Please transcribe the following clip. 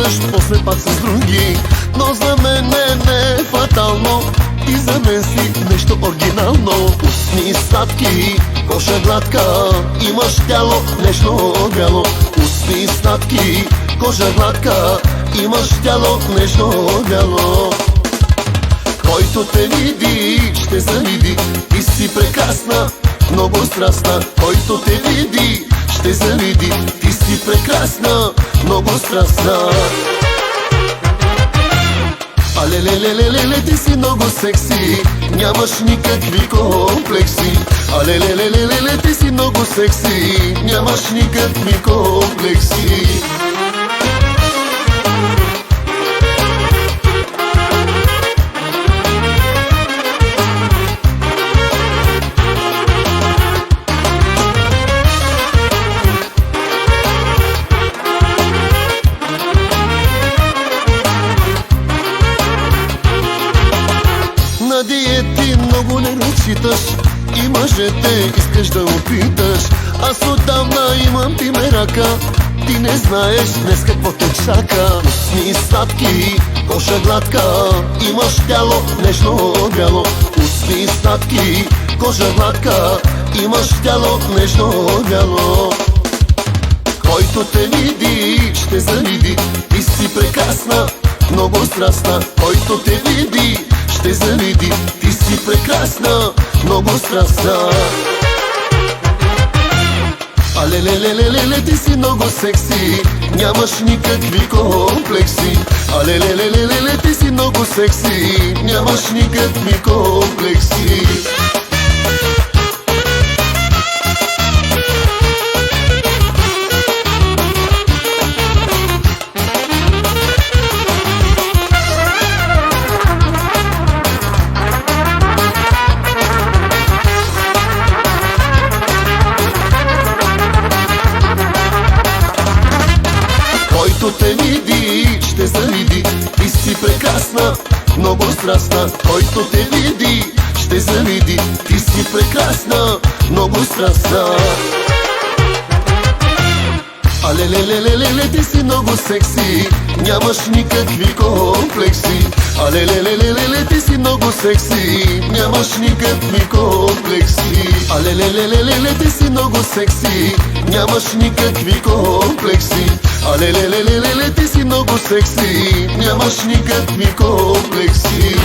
излизаш после пак с други. Но за мен не е фатално, ти за мен си нещо оригинално. Устни сладки, коша гладка, имаш тяло нежно бяло. Устни сладки, кожа гладка, имаш тяло нежно бяло. Който те види, ще завиди, ти си прекрасна, много страстна. Който те види, ще завиди, ти си прекрасна, много страстна. Алелелелелеле, ти си много секси, нямаш никакви комплекси. Алелелелелеле, ти си много секси, нямаш никакви комплекси. На диети много не разчиташ и мъжете искаш да опиташ. Аз отдавна имам ти мерака, ти не знаеш днес какво те чака. Устни сладки, коша гладка, имаш тяло нежно бяло. Устни сладки, кожа гладка, имаш тяло нежно бяло. Който те види, ще завиди, ти си прекрасна, много страстна. Който те види, ще завиди, ти си прекрасна, много страстна. Алелелелеле, ти си много секси, нямаш никакви комплекси. Алелелелеле, ти си много секси, нямаш никакви комплекси. Който те види, ще завиди, ти си прекрасна, много страстна. Който те види, ще завиди, ти си прекрасна, много страстна. Алелелелеле, ти си много секси, нямаш никакви комплекси. Алелелелеле, ти си много секси, нямаш никакви комплекси. Алелелелеле, ти си много секси, нямаш никакви комплекси. Алелелелеле, ти си много секси, нямаш никакви комплекси.